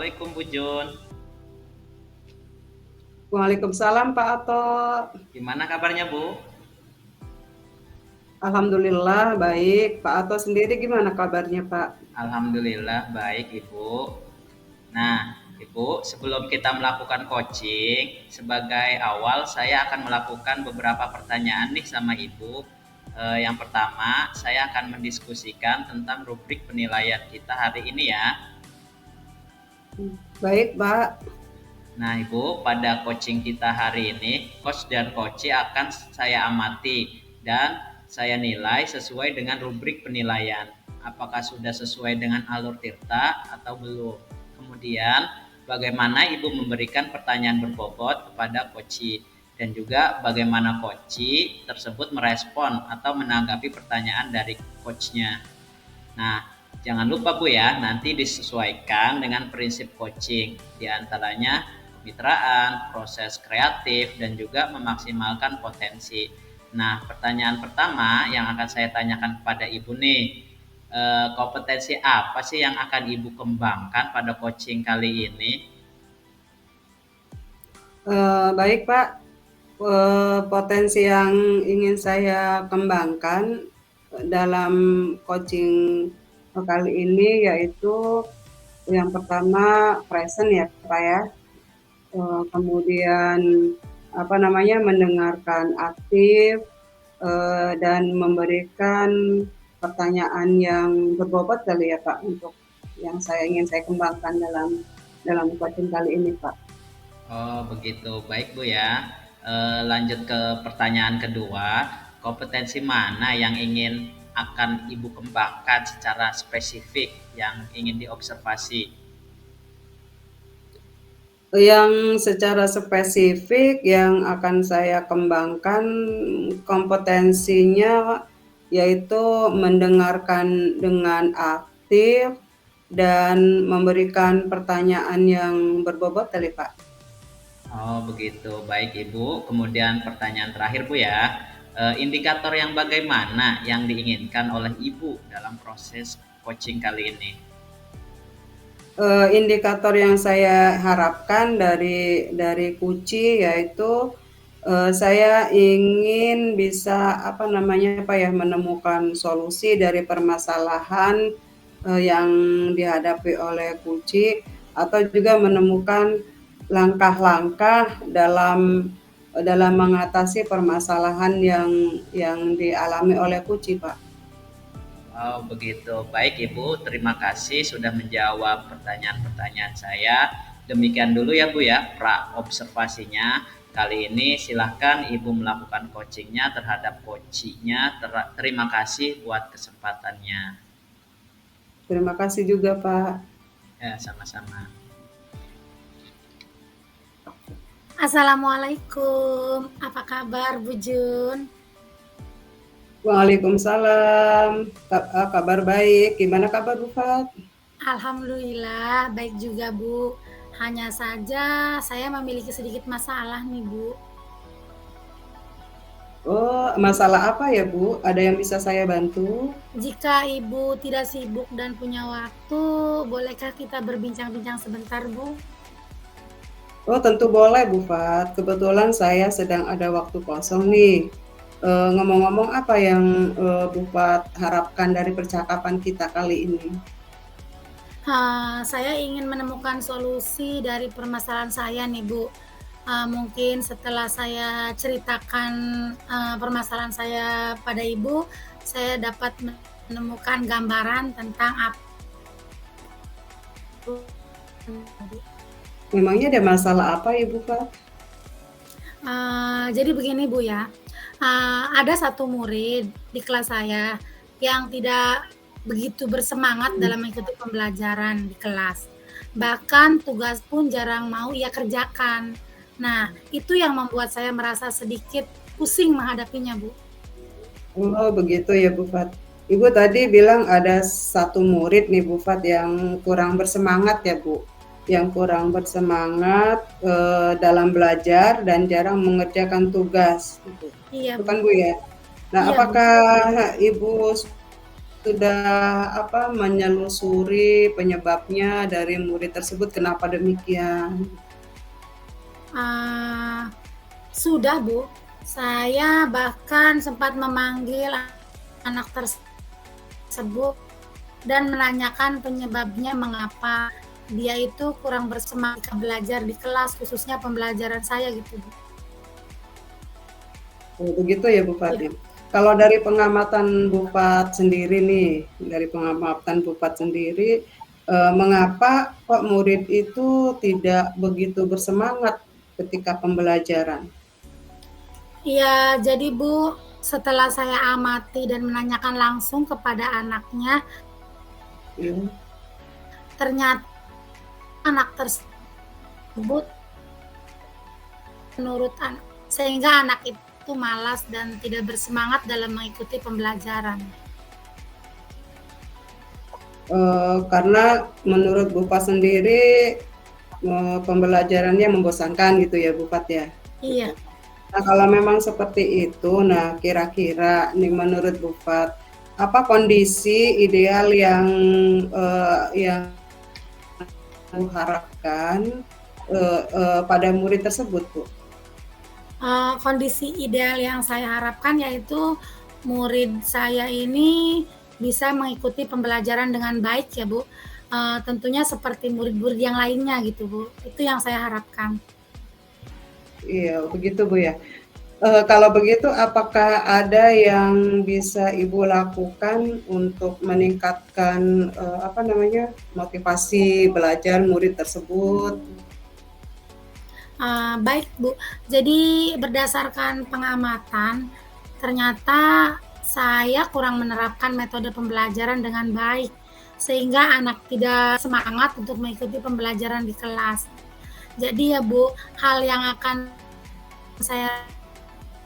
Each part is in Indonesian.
Assalamualaikum Bu Jun. Waalaikumsalam Pak Ato. Gimana kabarnya Bu? Alhamdulillah baik. Pak Ato sendiri gimana kabarnya Pak? Alhamdulillah baik Ibu. Nah, Ibu, sebelum kita melakukan coaching, sebagai awal saya akan melakukan beberapa pertanyaan nih sama Ibu. Yang pertama, saya akan mendiskusikan tentang rubrik penilaian kita hari ini ya. Baik Pak. Nah, Ibu, pada coaching kita hari ini, coach dan coachee akan saya amati dan saya nilai sesuai dengan rubrik penilaian. Apakah sudah sesuai dengan alur tirta atau belum? Kemudian, bagaimana Ibu memberikan pertanyaan berbobot kepada coachee dan juga bagaimana coachee tersebut merespon atau menanggapi pertanyaan dari coachnya. Nah, jangan lupa Bu ya, nanti disesuaikan dengan prinsip coaching, di antaranya kemitraan, proses kreatif, dan juga memaksimalkan potensi. Nah, pertanyaan pertama yang akan saya tanyakan kepada Ibu nih, kompetensi apa sih yang akan Ibu kembangkan pada coaching kali ini? Baik Pak. Potensi yang ingin saya kembangkan dalam coaching kali ini yaitu yang pertama present ya Pak ya. Kemudian apa namanya mendengarkan aktif dan memberikan pertanyaan yang berbobot kali ya Pak untuk yang saya kembangkan dalam coaching kali ini Pak. Oh, begitu. Baik, Bu ya. Lanjut ke pertanyaan kedua. Kompetensi mana yang ingin akan Ibu kembangkan secara spesifik yang ingin diobservasi? Yang secara spesifik yang akan saya kembangkan kompetensinya yaitu mendengarkan dengan aktif dan memberikan pertanyaan yang berbobot kali Pak. Oh, begitu. Baik, Ibu. Kemudian pertanyaan terakhir, Bu ya. Indikator yang bagaimana yang diinginkan oleh Ibu dalam proses coaching kali ini? Indikator yang saya harapkan dari Kuci yaitu saya ingin bisa apa namanya Pak ya menemukan solusi dari permasalahan yang dihadapi oleh Kuci atau juga menemukan langkah-langkah dalam mengatasi permasalahan yang dialami oleh Kuci Pak. Oh, begitu. Baik, Ibu. Terima kasih sudah menjawab pertanyaan-pertanyaan saya. Demikian dulu ya, Bu ya, pra observasinya. Kali ini silahkan Ibu melakukan coachingnya terhadap coachingnya. Terima kasih buat kesempatannya. Terima kasih juga Pak. Ya, sama-sama. Assalamualaikum, apa kabar Bu Jun? Waalaikumsalam. Kabar baik. Gimana kabar Bu Fat? Alhamdulillah baik juga Bu. Hanya saja saya memiliki sedikit masalah nih Bu. Oh, masalah apa ya Bu? Ada yang bisa saya bantu? Jika Ibu tidak sibuk dan punya waktu, bolehkah kita berbincang-bincang sebentar Bu? Oh, tentu boleh Bu Fat. Kebetulan saya sedang ada waktu kosong nih. Ngomong-ngomong apa yang Bu Fat harapkan dari percakapan kita kali ini? Saya ingin menemukan solusi dari permasalahan saya nih Bu. Mungkin setelah saya ceritakan permasalahan saya pada Ibu, saya dapat menemukan gambaran tentang apa. Memangnya ada masalah apa Ibu Fat? Jadi begini Bu ya, ada satu murid di kelas saya yang tidak begitu bersemangat dalam mengikuti pembelajaran di kelas. Bahkan tugas pun jarang mau ia kerjakan. Nah, itu yang membuat saya merasa sedikit pusing menghadapinya, Bu. Oh, begitu ya Bu Fat. Ibu tadi bilang ada satu murid nih Bu Fat yang kurang bersemangat ya Bu. Yang kurang bersemangat dalam belajar dan jarang mengerjakan tugas gitu. Iya, Itu Bu. kan Bu ya. Nah, Iya, Bu. apakah Ibu sudah menelusuri penyebabnya dari murid tersebut kenapa demikian? Sudah Bu, saya bahkan sempat memanggil anak tersebut dan menanyakan penyebabnya mengapa dia itu kurang bersemangat belajar di kelas, khususnya pembelajaran saya gitu Bu. Oh, begitu ya Bu Ya. Fatin. Kalau dari pengamatan Bu Fat sendiri nih, mengapa kok murid itu tidak begitu bersemangat ketika pembelajaran? Ya, jadi Bu, setelah saya amati dan menanyakan langsung kepada anaknya, Ya. ternyata anak tersebut menurut anak, sehingga anak itu malas dan tidak bersemangat dalam mengikuti pembelajaran. Karena menurut Bu Fat sendiri pembelajarannya membosankan gitu ya Bu Fat ya? Iya. Nah, kalau memang seperti itu, nah kira-kira nih menurut Bu Fat, apa kondisi ideal yang harapkan pada murid tersebut, Bu? Kondisi ideal yang saya harapkan yaitu murid saya ini bisa mengikuti pembelajaran dengan baik ya Bu. Tentunya seperti murid-murid yang lainnya gitu Bu. Itu yang saya harapkan. Iya, begitu Bu ya. Kalau begitu, apakah ada yang bisa Ibu lakukan untuk meningkatkan motivasi belajar murid tersebut? Baik Bu, jadi berdasarkan pengamatan, ternyata saya kurang menerapkan metode pembelajaran dengan baik, sehingga anak tidak semangat untuk mengikuti pembelajaran di kelas. Jadi ya Bu, hal yang akan saya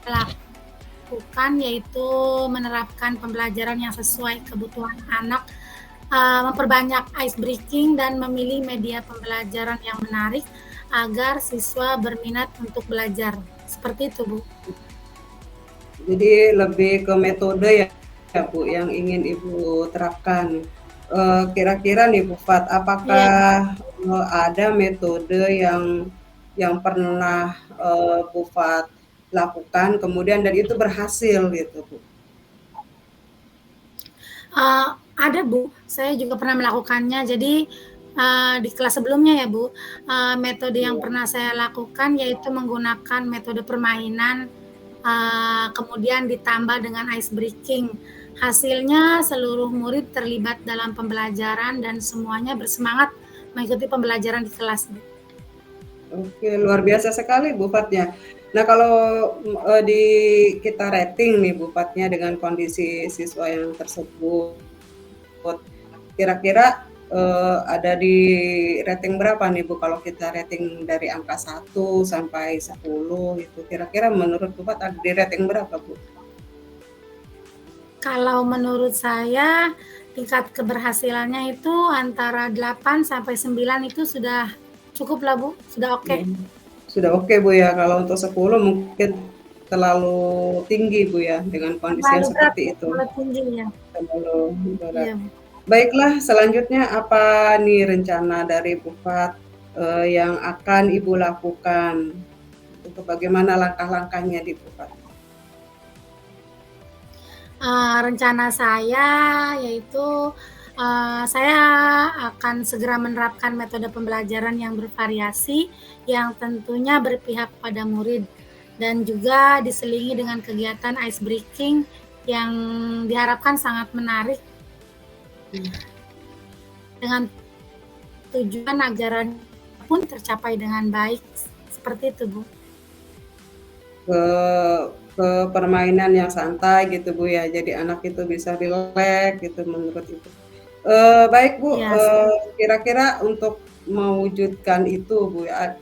lakukan yaitu menerapkan pembelajaran yang sesuai kebutuhan anak, memperbanyak ice breaking dan memilih media pembelajaran yang menarik agar siswa berminat untuk belajar. Seperti itu, Bu. Jadi lebih ke metode ya Bu yang ingin Ibu terapkan. Kira-kira nih Bu Fat, apakah ada metode yang pernah Bu Fat lakukan kemudian dan itu berhasil gitu Bu? Ada Bu, saya juga pernah melakukannya. Jadi di kelas sebelumnya ya Bu, metode yang pernah saya lakukan yaitu menggunakan metode permainan, kemudian ditambah dengan ice breaking. Hasilnya seluruh murid terlibat dalam pembelajaran dan semuanya bersemangat mengikuti pembelajaran di kelas. Oke, luar biasa sekali Bu Fatnya. Nah, kalau kita rating nih Bu Fatnya dengan kondisi siswa yang tersebut, kira-kira ada di rating berapa nih Bu? Kalau kita rating dari angka 1 sampai 10 itu, kira-kira menurut Bu Fat ada di rating berapa Bu? Kalau menurut saya tingkat keberhasilannya itu antara 8 sampai 9 itu sudah cukup lah Bu, sudah oke. Sudah oke Bu ya, kalau untuk 10 mungkin terlalu tinggi Bu ya, dengan kondisi yang seperti itu. Terlalu tinggi ya. Terlalu berat. Iya. Baiklah, selanjutnya apa nih rencana dari Bu Fat yang akan Ibu lakukan? Untuk bagaimana langkah-langkahnya di Bu Fat? Rencana saya yaitu saya akan segera menerapkan metode pembelajaran yang bervariasi yang tentunya berpihak pada murid dan juga diselingi dengan kegiatan ice breaking yang diharapkan sangat menarik dengan tujuan ajaran pun tercapai dengan baik. Seperti itu Bu. Ke permainan yang santai gitu Bu ya, jadi anak itu bisa rileks gitu menurut Ibu. Baik Bu, kira-kira untuk mewujudkan itu Bu ya,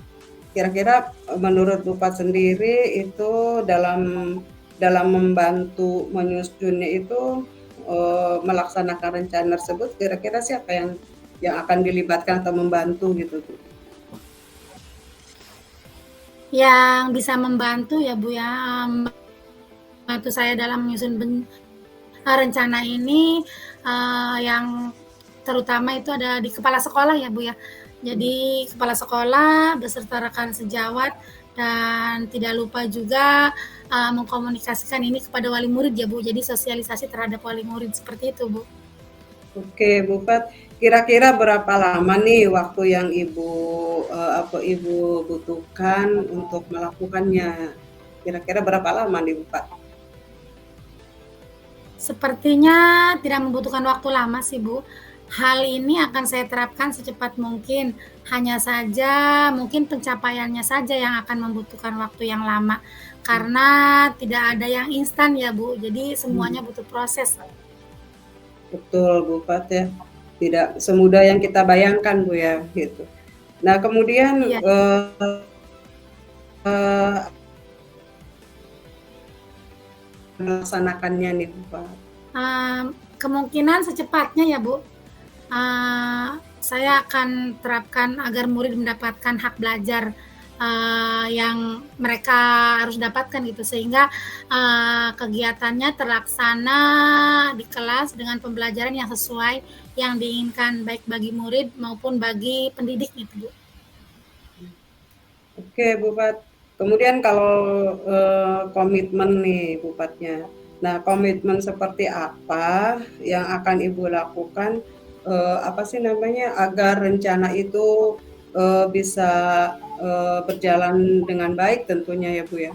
kira-kira menurut Bu Fat sendiri itu dalam membantu menyusunnya itu melaksanakan rencana tersebut, kira-kira siapa yang akan dilibatkan atau membantu gitu Bu? Yang bisa membantu ya Bu ya, membantu saya dalam menyusun rencana ini yang terutama itu ada di kepala sekolah ya Bu ya. Jadi kepala sekolah beserta rekan sejawat dan tidak lupa juga mengkomunikasikan ini kepada wali murid ya Bu. Jadi sosialisasi terhadap wali murid seperti itu Bu. Oke, Bu Fat. Kira-kira berapa lama nih waktu yang Ibu butuhkan untuk melakukannya? Kira-kira berapa lama nih, Bu Fat? Sepertinya tidak membutuhkan waktu lama sih Bu. Hal ini akan saya terapkan secepat mungkin. Hanya saja mungkin pencapaiannya saja yang akan membutuhkan waktu yang lama. Karena tidak ada yang instan ya Bu. Jadi semuanya butuh proses. Betul, Bu Fat ya. Tidak semudah yang kita bayangkan, Bu ya, gitu. Nah, kemudian Iya. melaksanakannya nih, Bu Fat. Kemungkinan secepatnya ya Bu. Saya akan terapkan agar murid mendapatkan hak belajar yang mereka harus dapatkan gitu, sehingga kegiatannya terlaksana di kelas dengan pembelajaran yang sesuai yang diinginkan baik bagi murid maupun bagi pendidik gitu Bu. Oke, Bu Fat. Kemudian kalau komitmen nih Bu Fatnya. Nah, komitmen seperti apa yang akan Ibu lakukan apa sih namanya agar rencana itu bisa berjalan dengan baik tentunya ya Bu ya.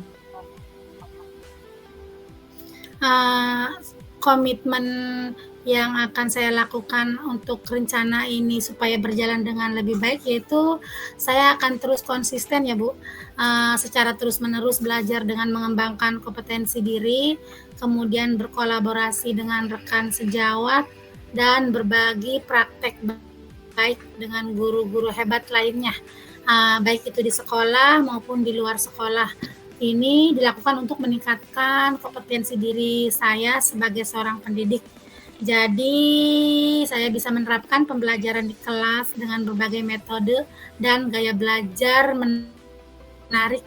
Komitmen yang akan saya lakukan untuk rencana ini supaya berjalan dengan lebih baik yaitu saya akan terus konsisten ya Bu, secara terus-menerus belajar dengan mengembangkan kompetensi diri, kemudian berkolaborasi dengan rekan sejawat, dan berbagi praktek baik dengan guru-guru hebat lainnya, baik itu di sekolah maupun di luar sekolah. Ini dilakukan untuk meningkatkan kompetensi diri saya sebagai seorang pendidik. Jadi saya bisa menerapkan pembelajaran di kelas dengan berbagai metode dan gaya belajar menarik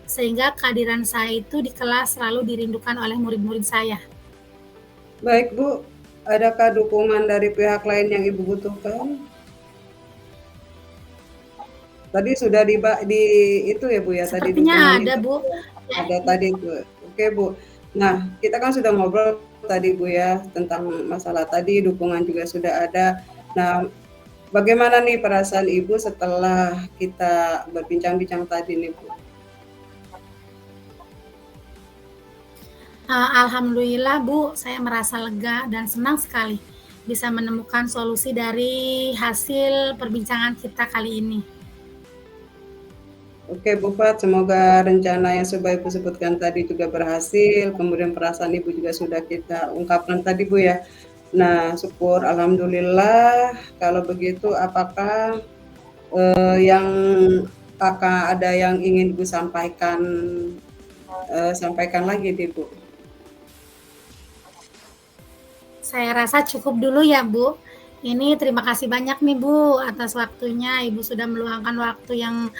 sehingga kehadiran saya itu di kelas selalu dirindukan oleh murid-murid saya. Baik Bu, adakah dukungan dari pihak lain yang Ibu butuhkan? Tadi sudah di itu ya Bu ya, tadi Sepertinya dukungan ada itu. Bu. Ada tadi Bu. Oke Bu. Nah, kita kan sudah ngobrol tadi Bu ya tentang masalah tadi, dukungan juga sudah ada. Nah, bagaimana nih perasaan Ibu setelah kita berbincang-bincang tadi nih Bu? Alhamdulillah Bu, saya merasa lega dan senang sekali bisa menemukan solusi dari hasil perbincangan kita kali ini. Oke Bu Fat, semoga rencana yang sudah Ibu sebutkan tadi juga berhasil, kemudian perasaan Ibu juga sudah kita ungkapkan tadi Bu ya. Nah, syukur alhamdulillah. Kalau begitu apakah yang ada yang ingin Ibu sampaikan sampaikan lagi nih Bu? Saya rasa cukup dulu ya Bu. Ini terima kasih banyak nih Bu atas waktunya. Ibu sudah meluangkan waktu yang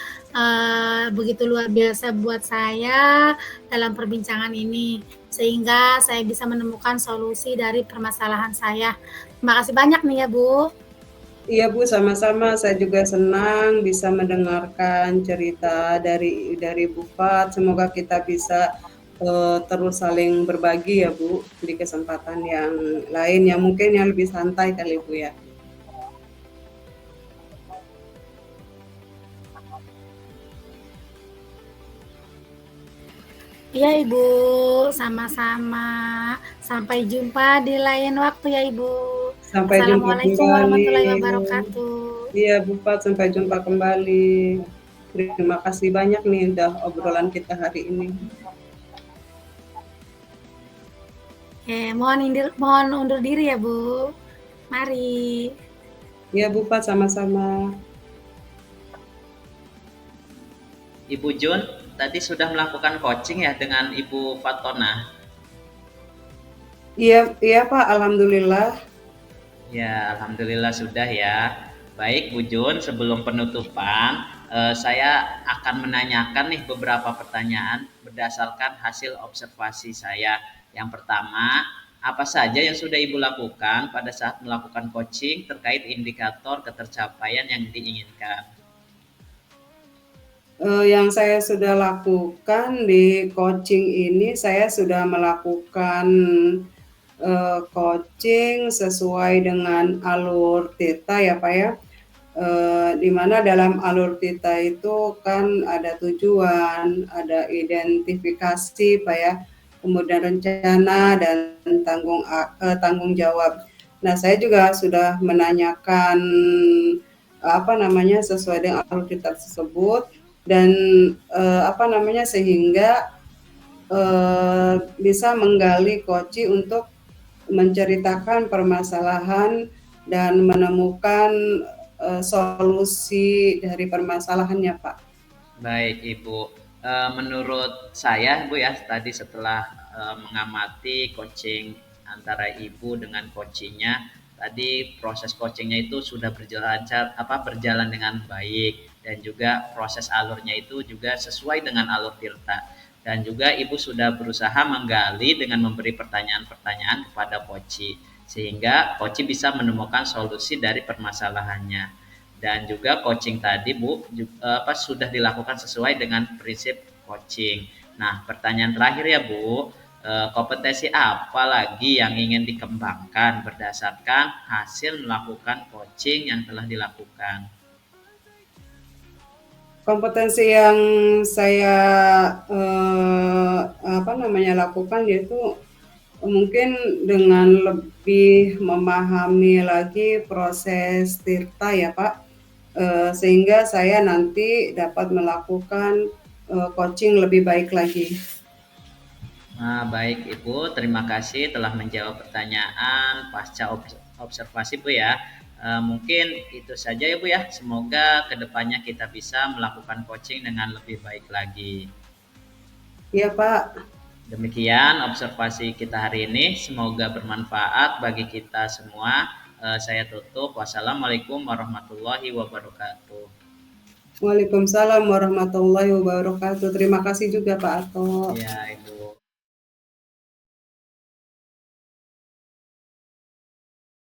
begitu luar biasa buat saya dalam perbincangan ini, sehingga saya bisa menemukan solusi dari permasalahan saya. Terima kasih banyak nih ya Bu. Iya Bu, sama-sama. Saya juga senang bisa mendengarkan cerita dari Bu Fat. Semoga kita bisa terus saling berbagi ya Bu di kesempatan yang lain yang mungkin yang lebih santai kali Bu ya. Iya Ibu, sama-sama. Sampai jumpa di lain waktu ya Ibu. Sampai jumpa Assalamualaikum kembali. warahmatullahi wabarakatuh. Iya Bu Fat, sampai jumpa kembali. Terima kasih banyak nih udah obrolan kita hari ini. Mohon undur diri ya Bu. Mari. Iya Bu Fat, sama-sama. Ibu Jun tadi sudah melakukan coaching ya dengan Ibu Fatona. Iya Pak, alhamdulillah. Ya, alhamdulillah sudah ya. Baik Bu Jun, sebelum penutupan saya akan menanyakan nih beberapa pertanyaan berdasarkan hasil observasi saya. Yang pertama, apa saja yang sudah Ibu lakukan pada saat melakukan coaching terkait indikator ketercapaian yang diinginkan? Yang saya sudah lakukan di coaching ini, saya sudah melakukan coaching sesuai dengan alur Theta ya Pak ya. Di mana dalam alur Theta itu kan ada tujuan, ada identifikasi Pak ya, kemudian rencana dan tanggung jawab. Nah, saya juga sudah menanyakan sesuai dengan alur Theta tersebut dan sehingga bisa menggali Koci untuk menceritakan permasalahan dan menemukan solusi dari permasalahannya, Pak. Baik, Ibu. Menurut saya, Bu ya, tadi setelah mengamati coaching antara Ibu dengan coachingnya, tadi proses coachingnya itu sudah berjalan dengan baik dan juga proses alurnya itu juga sesuai dengan alur Tirta. Dan juga Ibu sudah berusaha menggali dengan memberi pertanyaan-pertanyaan kepada Koci sehingga Koci bisa menemukan solusi dari permasalahannya. Dan juga coaching tadi Bu sudah dilakukan sesuai dengan prinsip coaching. Nah, pertanyaan terakhir ya Bu, kompetensi apa lagi yang ingin dikembangkan berdasarkan hasil melakukan coaching yang telah dilakukan? Kompetensi yang saya lakukan yaitu mungkin dengan lebih memahami lagi proses Tirta ya Pak, sehingga saya nanti dapat melakukan coaching lebih baik lagi. Nah, baik Ibu, terima kasih telah menjawab pertanyaan pasca observasi Bu ya. Mungkin itu saja ya Bu ya. Semoga kedepannya kita bisa melakukan coaching dengan lebih baik lagi. Iya Pak. Demikian observasi kita hari ini. Semoga bermanfaat bagi kita semua. Saya tutup. Wassalamualaikum warahmatullahi wabarakatuh. Waalaikumsalam warahmatullahi wabarakatuh. Terima kasih juga Pak Ato. Ya, Ibu.